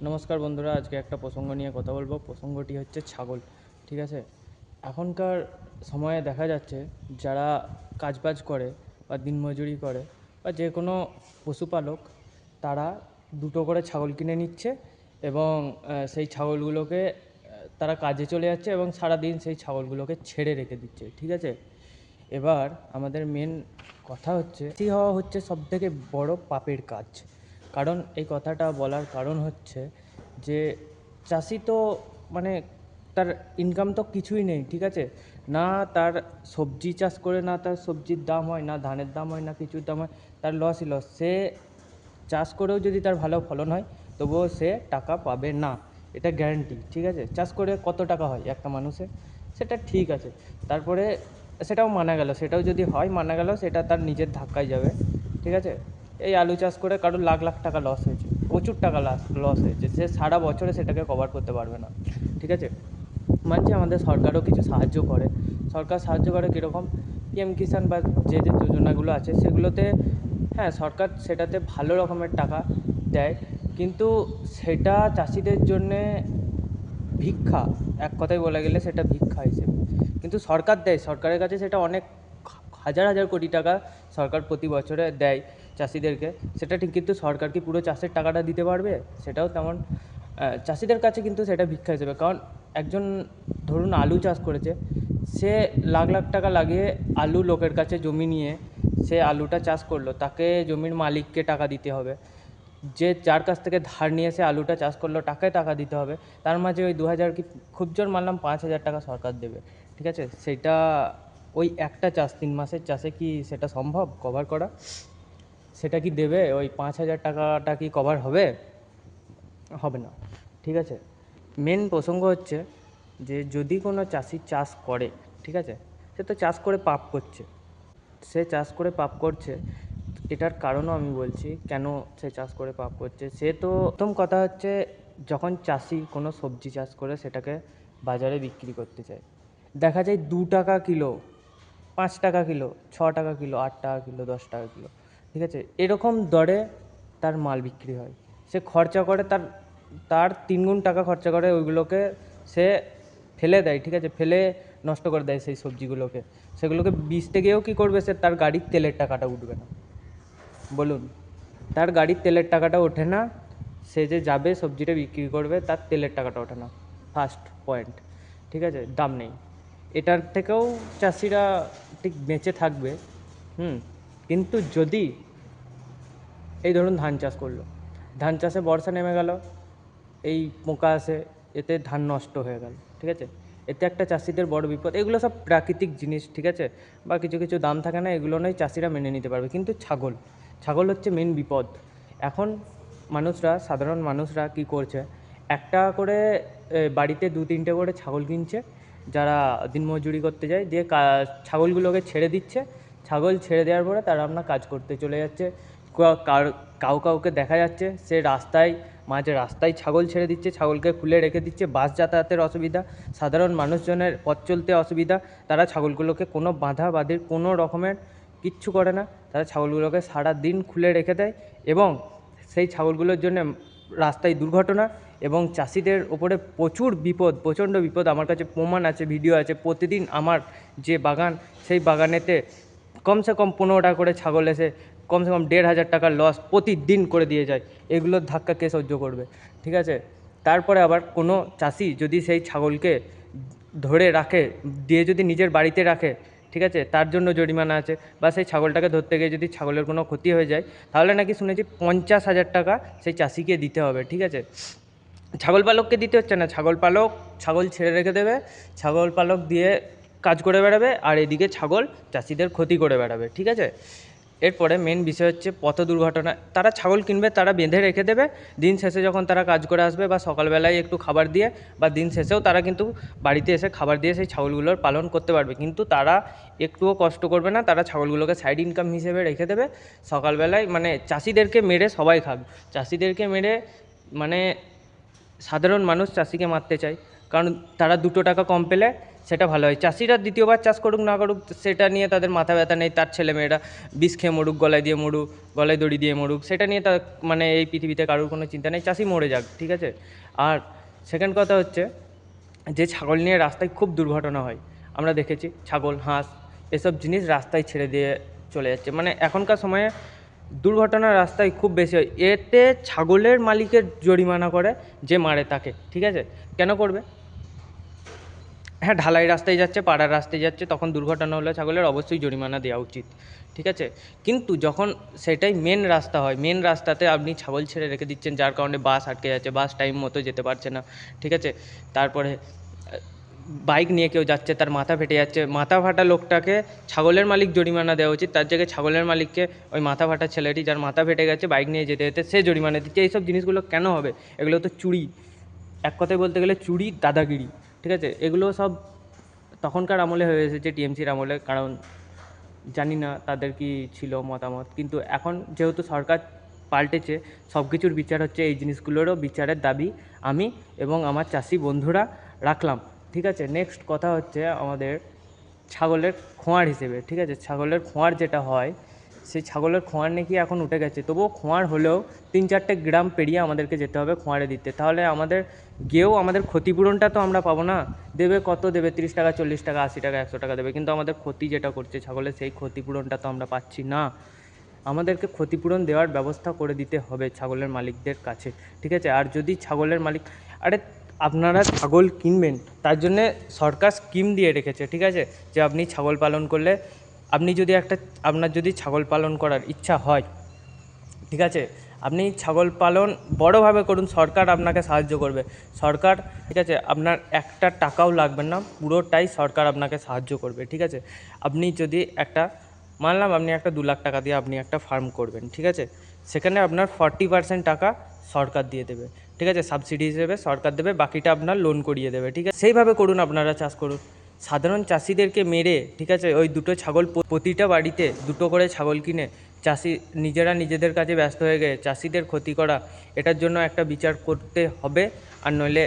নমস্কার বন্ধুরা, আজকে একটা প্রসঙ্গ নিয়ে কথা বলবো। প্রসঙ্গটি হচ্ছে ছাগল। ঠিক আছে, এখনকার সময়ে দেখা যাচ্ছে যারা কাজবাজ করে বা দিনমজুরি করে বা যে কোনো পশুপালক, তারা দুটো করে ছাগল কিনে নিচ্ছে এবং সেই ছাগলগুলোকে তারা কাজে চলে যাচ্ছে এবং সারাদিন সেই ছাগলগুলোকে ছেড়ে রেখে দিচ্ছে। ঠিক আছে, এবার আমাদের মেন কথা হচ্ছে চাষি হওয়া হচ্ছে সবথেকে বড় পাপের কাজ। কারণ এই কথাটা বলার কারণ হচ্ছে যে চাষি তো মানে তার ইনকাম তো কিছুই নেই। ঠিক আছে, না তার সবজি চাষ করে না তার সবজির দাম হয়, না ধানের দাম হয়, না কিছুর দাম হয়, তার লসই লস। সে চাষ করেও যদি তার ভালো ফলন হয় তবুও সে টাকা পাবে না, এটা গ্যারান্টি। ঠিক আছে, চাষ করে কত টাকা হয় একটা মানুষের, সেটা ঠিক আছে। তারপরে সেটাও মানা গেল, সেটাও যদি হয় মানা গেল, সেটা তার নিজের ধাক্কায় যাবে। ঠিক আছে, এই আলু চাষ করে কারোর লাখ লাখ টাকা লস হয়েছে, প্রচুর টাকা লস হয়েছে, সে সারা বছরে সেটাকে কভার করতে পারবে না। ঠিক আছে, মানছি আমাদের সরকারও কিছু সাহায্য করে। সরকার সাহায্য করে কীরকম, পিএম কিষাণ বা যে যে যোজনাগুলো আছে সেগুলোতে, হ্যাঁ সরকার সেটাতে ভালো রকমের টাকা দেয়, কিন্তু সেটা চাষিদের জন্যে ভিক্ষা। এক কথায় বলা গেলে সেটা ভিক্ষা হিসেবে কিন্তু সরকার দেয়, সরকারের কাছে সেটা অনেক হাজার হাজার কোটি টাকা সরকার প্রতি বছরে দেয় চাষিদেরকে, সেটা ঠিক। কিন্তু সরকার কি পুরো চাষের টাকাটা দিতে পারবে? সেটাও তেমন। চাষিদের কাছে কিন্তু সেটা ভিক্ষা হিসেবে। কারণ একজন ধরুন আলু চাষ করেছে, সে লাখ লাখ টাকা লাগিয়ে আলু লোকের কাছে জমি নিয়ে সে আলুটা চাষ করলো, তাকে জমির মালিককে টাকা দিতে হবে। যে যার কাছ থেকে ধার নিয়ে সে আলুটা চাষ করলো তাকে টাকা দিতে হবে। তার মাঝে ওই 2,000 কি খুব জোর মানলাম 5,000 টাকা সরকার দেবে। ঠিক আছে, সেটা ওই একটা চাষ 3 মাসের চাষে কি সেটা সম্ভব কভার করা? সেটা কি দেবে? ওই 5,000 টাকাটা কি কভার হবে? হবে না। ঠিক আছে, মেন প্রসঙ্গ হচ্ছে যে যদি কোনো চাষি চাষ করে, ঠিক আছে, সে তো চাষ করে পাপ করছে। সে চাষ করে পাপ করছে, এটার কারণও আমি বলছি কেন সে চাষ করে পাপ করছে। সে তো প্রথম কথা হচ্ছে, যখন চাষি কোনো সবজি চাষ করে সেটাকে বাজারে বিক্রি করতে চায়, দেখা যায় 2 টাকা কিলো, 5 টাকা কিলো, 6 টাকা কিলো, 8 টাকা কিলো, 10 টাকা কিলো। ঠিক আছে, এরকম দরে তার মাল বিক্রি হয়। সে খরচা করে তার তার 3 গুণ টাকা খরচা করে ওইগুলোকে, সে ফেলে দেয়। ঠিক আছে, ফেলে নষ্ট করে দেয় সেই সবজিগুলোকে। সেগুলোকে বেচতে গিয়েও কী করবে, সে তার গাড়ির তেলের টাকাটা উঠবে না। বলুন, তার গাড়ির তেলের টাকাটা ওঠে না, সে যে যাবে সবজিটা বিক্রি করবে তার তেলের টাকাটা ওঠে না, ফার্স্ট পয়েন্ট। ঠিক আছে, দাম নেই। এটার থেকেও চাষিরা ঠিক বেঁচে থাকবে। কিন্তু যদি এই ধরুন ধান চাষ করলো, ধান চাষে বর্ষা নেমে গেল, এই পোকা আসে, এতে ধান নষ্ট হয়ে গেল। ঠিক আছে, এতে একটা চাষিদের বড় বিপদ। এগুলো সব প্রাকৃতিক জিনিস, ঠিক আছে, বা কিছু কিছু দাম থাকে না, এগুলো নয় চাষিরা মেনে নিতে পারবে। কিন্তু ছাগল, ছাগল হচ্ছে মেন বিপদ। এখন মানুষরা, সাধারণ মানুষরা কি করছে, একটা করে বাড়িতে 2-3টে করে ছাগল কিনছে, যারা দিনমজুরি করতে যায়, দিয়ে ছাগলগুলোকে ছেড়ে দিচ্ছে। ছাগল ছেড়ে দেওয়ার পরে তারা আপনার কাজ করতে চলে যাচ্ছে। কাউকে দেখা যাচ্ছে সে রাস্তায়, মাঝে রাস্তায় ছাগল ছেড়ে দিচ্ছে, ছাগলকে খুলে রেখে দিচ্ছে। বাস যাতায়াতের অসুবিধা, সাধারণ মানুষজনের পথ চলতে অসুবিধা, তারা ছাগলগুলোকে কোনো বাধা বাধির কোনো রকমের কিচ্ছু করে না। তারা ছাগলগুলোকে সারা দিন খুলে রেখে দেয় এবং সেই ছাগলগুলোর জন্য রাস্তায় দুর্ঘটনা এবং চাষিদের ওপরে প্রচুর বিপদ, প্রচণ্ড বিপদ। আমার কাছে প্রমাণ আছে, ভিডিও আছে। প্রতিদিন আমার যে বাগান, সেই বাগানেতে কমসে কম 15টা করে ছাগল এসে কমসে কম 1,500 টাকার লস প্রতিদিন করে দিয়ে যায়। এগুলোর ধাক্কা কে সহ্য করবে? ঠিক আছে, তারপরে আবার কোনো চাষি যদি সেই ছাগলকে ধরে রাখে, দিয়ে যদি নিজের বাড়িতে রাখে, ঠিক আছে, তার জন্য জরিমানা আছে। বা সেই ছাগলটাকে ধরতে গিয়ে যদি ছাগলের কোনো ক্ষতি হয়ে যায়, তাহলে নাকি শুনেছি 50,000 টাকা সেই চাষিকে দিতে হবে। ঠিক আছে, ছাগল পালককে দিতে হচ্ছে না, ছাগল পালক ছাগল ছেড়ে রেখে দেবে, ছাগল পালক দিয়ে কাজ করে বেড়াবে, আর এদিকে ছাগল চাষিদের ক্ষতি করে বেড়াবে। ঠিক আছে, এরপরে মেন বিষয় হচ্ছে পথ দুর্ঘটনা। তারা ছাগল কিনবে, তারা বেঁধে রেখে দেবে, দিন শেষে যখন তারা কাজ করে আসবে বা সকালবেলায় একটু খাবার দিয়ে, বা দিন শেষেও তারা কিন্তু বাড়িতে এসে খাবার দিয়ে সেই ছাগলগুলোর পালন করতে পারবে। কিন্তু তারা একটুও কষ্ট করবে না, তারা ছাগলগুলোকে সাইড ইনকাম হিসেবে রেখে দেবে। সকালবেলায় মানে চাষিদেরকে মেরে সবাই খাবে, চাষিদেরকে মেরে মানে সাধারণ মানুষ চাষিকে মারতে চায়, কারণ তারা 2 টাকা কম পেলে সেটা ভালো হয়। চাষিরা দ্বিতীয়বার চাষ করুক না করুক সেটা নিয়ে তাদের মাথা ব্যথা নেই, তার ছেলেমেয়েরা বিষ খেয়ে মরুক, গলায় দড়ি দিয়ে মরুক, সেটা নিয়ে তার মানে এই পৃথিবীতে কারোর কোনো চিন্তা নেই, চাষি মরে যাক, ঠিক আছে। আর সেকেন্ড কথা হচ্ছে যে ছাগল নিয়ে রাস্তায় খুব দুর্ঘটনা হয়, আমরা দেখেছি ছাগল, হাঁস এসব জিনিস রাস্তায় ছেড়ে দিয়ে চলে যাচ্ছে, মানে এখনকার সময়ে দুর্ঘটনা রাস্তায় খুব বেশি হয়। এতে ছাগলের মালিকের জরিমানা করে যে মারে তাকে, ঠিক আছে। কেন করবে? হ্যাঁ, ঢালাই রাস্তায় যাচ্ছে, পাড়ার রাস্তায় যাচ্ছে, তখন দুর্ঘটনা হলে ছাগলের অবশ্যই জরিমানা দেওয়া উচিত, ঠিক আছে। কিন্তু যখন সেটাই মেন রাস্তা হয়, মেন রাস্তাতে আপনি ছাগল ছেড়ে রেখে দিচ্ছেন, যার কারণে বাস আটকে যাচ্ছে, বাস টাইম মতো যেতে পারছে না, ঠিক আছে। তারপরে বাইক নিয়ে কেউ যাচ্ছে, তার মাথা ফেটে যাচ্ছে, মাথা ফাটা লোকটাকে ছাগলের মালিক জরিমানা দেওয়া উচিত, তার জায়গায় ছাগলের মালিককে ওই মাথা ফাটা ছেলেটি যার মাথা ফেটে গেছে বাইক নিয়ে যেতে যেতে সে জরিমানা দিচ্ছে। এইসব জিনিসগুলো কেন হবে? এগুলো তো চুরি, এক কথায় বলতে গেলে চুরি, দাদাগিরি, ঠিক আছে। এগুলো সব তখনকার আমলে হয়ে এসেছে, টিএমসির আমলে, কারণ জানি না তাদের কি ছিল মতামত, কিন্তু এখন যেহেতু সরকার পাল্টেছে, সব কিছুর বিচার হচ্ছে, এই জিনিসগুলোরও বিচারের দাবি আমি এবং আমার চাষি বন্ধুরা রাখলাম, ঠিক আছে। নেক্সট কথা হচ্ছে আমাদের ছাগলের খোঁয়ার হিসেবে, ঠিক আছে। ছাগলের খোঁয়ার যেটা হয়, সেই ছাগলের খোঁয়ার নাকি এখন উঠে গেছে, তবুও খোঁয়ার হলেও 3-4টে গ্রাম পেরিয়ে আমাদেরকে যেতে হবে খোঁয়ারে দিতে, তাহলে আমাদের গিয়েও আমাদের ক্ষতিপূরণটা তো আমরা পাবো না। দেবে কত দেবে? 30 টাকা, 40 টাকা, 80 টাকা, 100 টাকা দেবে, কিন্তু আমাদের ক্ষতি যেটা করছে ছাগলের, সেই ক্ষতিপূরণটা তো আমরা পাচ্ছি না। আমাদেরকে ক্ষতিপূরণ দেওয়ার ব্যবস্থা করে দিতে হবে ছাগলের মালিকদের কাছে, ঠিক আছে। আর যদি ছাগলের মালিক, আপনারা ছাগল কিনবেন, তার জন্যে সরকার স্কিম দিয়ে রেখেছে, ঠিক আছে, যে আপনি ছাগল পালন করলে, আপনার যদি ছাগল পালন করার ইচ্ছা হয়, ঠিক আছে, আপনি ছাগল পালন বড়োভাবে করুন, সরকার আপনাকে সাহায্য করবে। সরকার, ঠিক আছে, আপনার একটা টাকাও লাগবে না, পুরোটাই সরকার আপনাকে সাহায্য করবে, ঠিক আছে। আপনি যদি মানলাম আপনি একটা 2 লাখ টাকা দিয়ে আপনি একটা ফার্ম করবেন, ঠিক আছে, সেখানে আপনার 40% টাকা সরকার দিয়ে দেবে, ঠিক আছে, সাবসিডি হিসেবে সরকার দেবে, বাকিটা আপনার লোন করিয়ে দেবে, ঠিক আছে। সেইভাবে করুন, আপনারা চাষ করুন। সাধারণ চাষিদেরকে মেরে, ঠিক আছে, ওই 2টো ছাগল, প্রতিটা বাড়িতে 2টো করে ছাগল কিনে চাষি নিজেদের কাজে ব্যস্ত হয়ে গিয়ে চাষিদের ক্ষতি করা, এটার জন্য একটা বিচার করতে হবে, আর নইলে